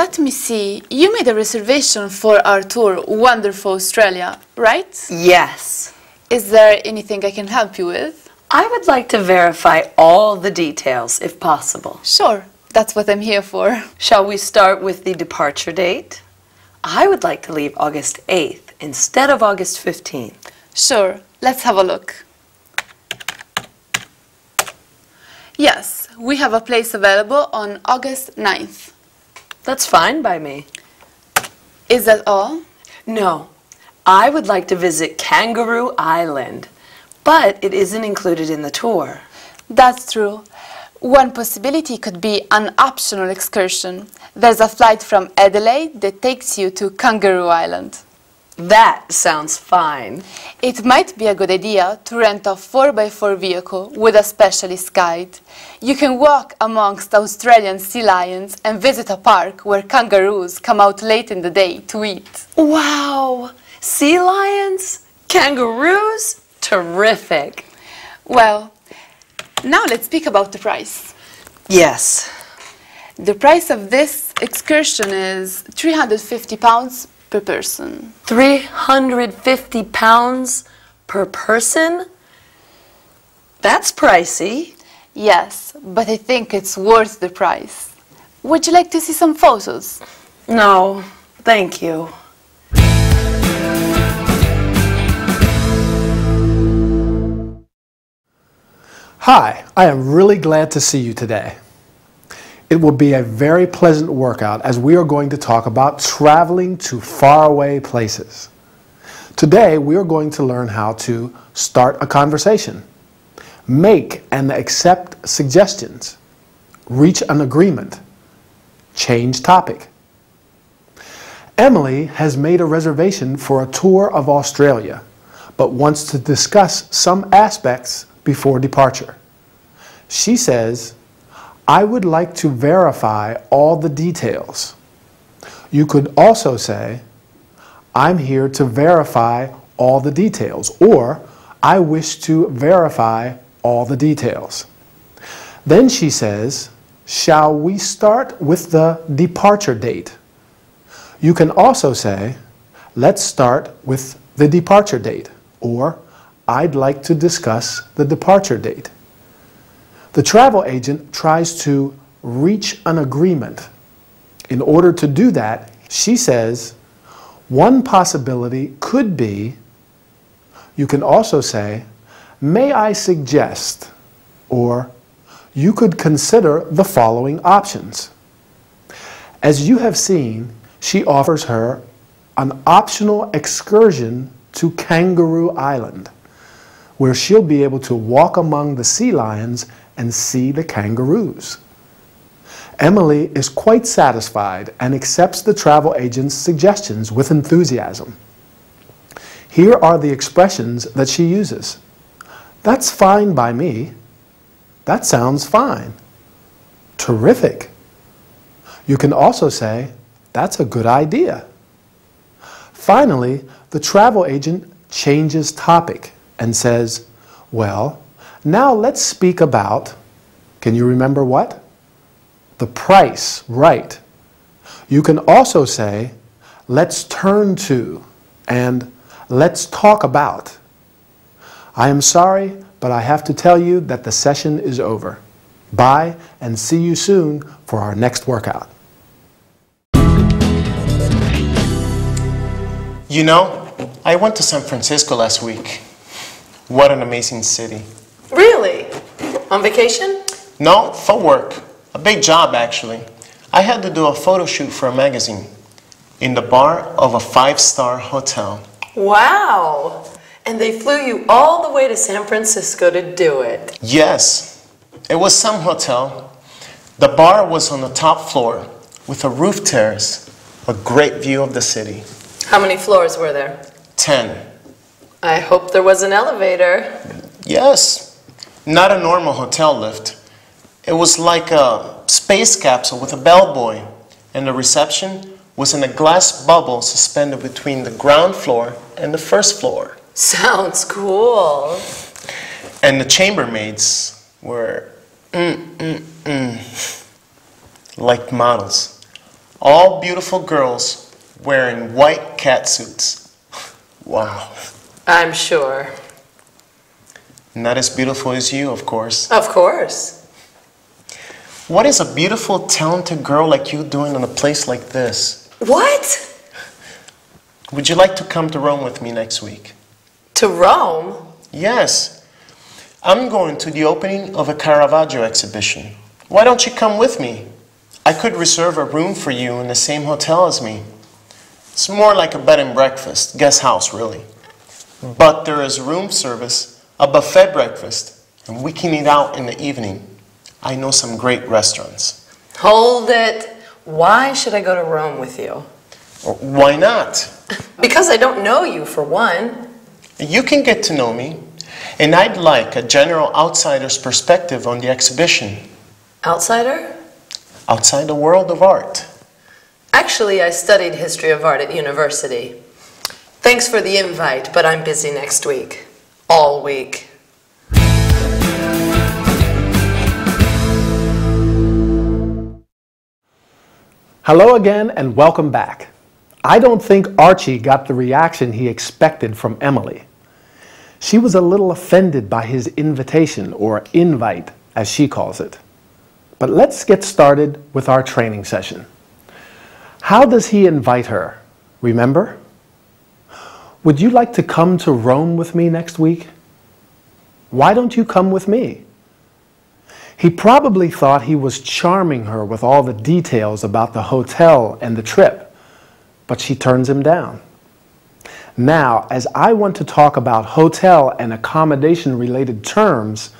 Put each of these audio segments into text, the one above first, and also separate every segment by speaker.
Speaker 1: Let me see. You made a reservation for our tour, Wonderful Australia, right?
Speaker 2: Yes.
Speaker 1: Is there anything I can help you with?
Speaker 2: I would like to verify all the details, if possible.
Speaker 1: Sure, that's what I'm here for.
Speaker 2: Shall we start with the departure date? I would like to leave August 8th instead of August 15th.
Speaker 1: Sure, let's have a look. Yes, we have a place available on August 9th.
Speaker 2: That's fine by me.
Speaker 1: Is that all?
Speaker 2: No, I would like to visit Kangaroo Island, but it isn't included in the tour.
Speaker 1: That's true. One possibility could be an optional excursion. There's a flight from Adelaide that takes you to Kangaroo Island.
Speaker 2: That sounds fine.
Speaker 1: It might be a good idea to rent a 4x4 vehicle with a specialist guide. You can walk amongst Australian sea lions and visit a park where kangaroos come out late in the day to eat.
Speaker 2: Wow! Sea lions? Kangaroos? Terrific!
Speaker 1: Well, now let's speak about the price.
Speaker 2: Yes.
Speaker 1: The price of this excursion is £350 per person.
Speaker 2: 350 pounds per person? That's pricey.
Speaker 1: Yes, but I think it's worth the price. Would you like to see some photos?
Speaker 2: No, thank you.
Speaker 3: Hi, I am really glad to see you today. It will be a very pleasant workout as we are going to talk about traveling to faraway places. Today we are going to learn how to start a conversation, make and accept suggestions, reach an agreement, change topic. Emily has made a reservation for a tour of Australia, but wants to discuss some aspects before departure. She says, I would like to verify all the details. You could also say, I'm here to verify all the details, or I wish to verify all the details. Then she says, shall we start with the departure date? You can also say, let's start with the departure date, or I'd like to discuss the departure date. The travel agent tries to reach an agreement. In order to do that, she says, one possibility could be, you can also say, may I suggest, or you could consider the following options. As you have seen, she offers her an optional excursion to Kangaroo Island, where she'll be able to walk among the sea lions and see the kangaroos. Emily is quite satisfied and accepts the travel agent's suggestions with enthusiasm. Here are the expressions that she uses. That's fine by me. That sounds fine. Terrific. You can also say, that's a good idea. Finally, the travel agent changes topic and says, well, now let's speak about, can you remember what? The price, right. You can also say, let's turn to, and let's talk about. I am sorry, but I have to tell you that the session is over. Bye, and see you soon for our next workout.
Speaker 4: You know, I went to San Francisco last week. What an amazing city.
Speaker 2: Really? On vacation?
Speaker 4: No, for work. A big job, actually. I had to do a photo shoot for a magazine in the bar of a 5-star hotel.
Speaker 2: Wow! And they flew you all the way to San Francisco to do it.
Speaker 4: Yes, it was some hotel. The bar was on the top floor with a roof terrace, a great view of the city.
Speaker 2: How many floors were there?
Speaker 4: 10.
Speaker 2: I hope there was an elevator.
Speaker 4: Yes. Not a normal hotel lift. It was like a space capsule with a bellboy, and the reception was in a glass bubble suspended between the ground floor and the first floor.
Speaker 2: Sounds cool.
Speaker 4: And the chambermaids were like models. All beautiful girls wearing white catsuits. Wow.
Speaker 2: I'm sure.
Speaker 4: Not as beautiful as you, of course.
Speaker 2: Of course.
Speaker 4: What is a beautiful, talented girl like you doing in a place like this?
Speaker 2: What?
Speaker 4: Would you like to come to Rome with me next week?
Speaker 2: To Rome?
Speaker 4: Yes. I'm going to the opening of a Caravaggio exhibition. Why don't you come with me? I could reserve a room for you in the same hotel as me. It's more like a bed and breakfast, guest house really. But there is room service, a buffet breakfast, and we can eat out in the evening. I know some great restaurants.
Speaker 2: Hold it. Why should I go to Rome with you?
Speaker 4: Why not?
Speaker 2: Because I don't know you, for one.
Speaker 4: You can get to know me, and I'd like a general outsider's perspective on the exhibition.
Speaker 2: Outsider?
Speaker 4: Outside the world of art.
Speaker 2: Actually, I studied history of art at university. Thanks for the invite, but I'm busy next week. All week.
Speaker 3: Hello again and welcome back. I don't think Archie got the reaction he expected from Emily. She was a little offended by his invitation, or invite, as she calls it. But let's get started with our training session. How does he invite her? Remember? Would you like to come to Rome with me next week? Why don't you come with me? He probably thought he was charming her with all the details about the hotel and the trip, but she turns him down. Now, as I want to talk about hotel and accommodation related terms,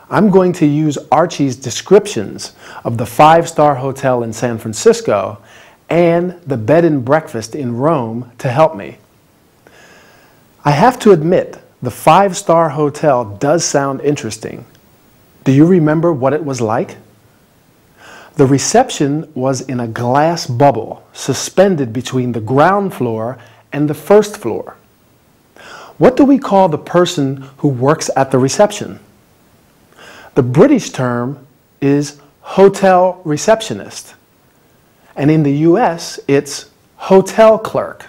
Speaker 3: I'm going to use Archie's descriptions of the 5-star hotel in San Francisco and the bed and breakfast in Rome to help me. I have to admit, the 5-star hotel does sound interesting. Do you remember what it was like? The reception was in a glass bubble suspended between the ground floor and the first floor. What do we call the person who works at the reception? The British term is hotel receptionist, and in the US it's hotel clerk.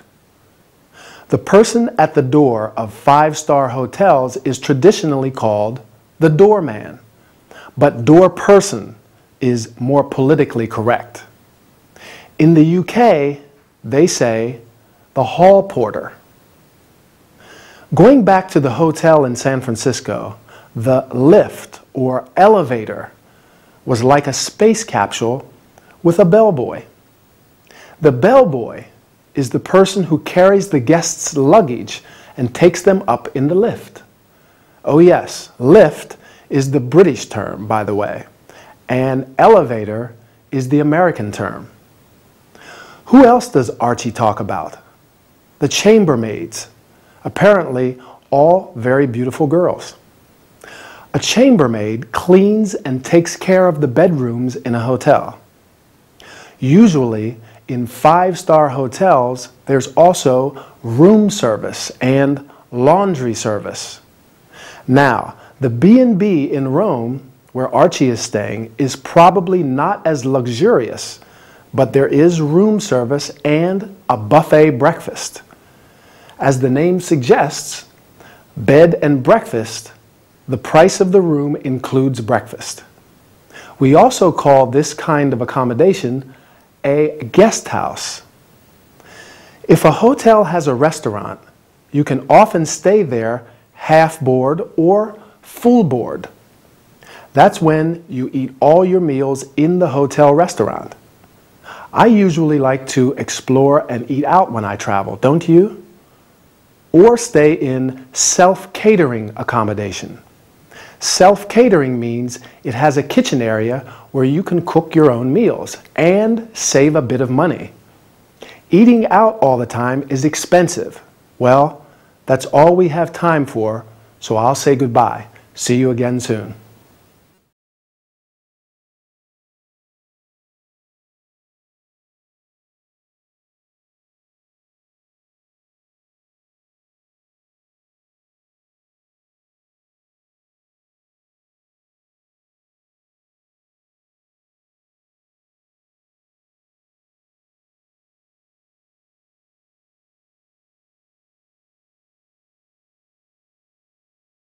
Speaker 3: The person at the door of 5-star hotels is traditionally called the doorman, but door person is more politically correct. In the UK, they say the hall porter. Going back to the hotel in San Francisco, the lift or elevator was like a space capsule with a bellboy. The bellboy is the person who carries the guests' luggage and takes them up in the lift. Oh yes, lift is the British term, by the way, and elevator is the American term. Who else does Archie talk about? The chambermaids, apparently all very beautiful girls. A chambermaid cleans and takes care of the bedrooms in a hotel. Usually, in 5-star hotels, there's also room service and laundry service. Now, the B&B in Rome, where Archie is staying, is probably not as luxurious, but there is room service and a buffet breakfast. As the name suggests, bed and breakfast, the price of the room includes breakfast. We also call this kind of accommodation a guest house. If a hotel has a restaurant, you can often stay there half board or full board. That's when you eat all your meals in the hotel restaurant. I usually like to explore and eat out when I travel, don't you? Or stay in self-catering accommodation. Self-catering means it has a kitchen area where you can cook your own meals and save a bit of money. Eating out all the time is expensive. Well, that's all we have time for, so I'll say goodbye. See you again soon.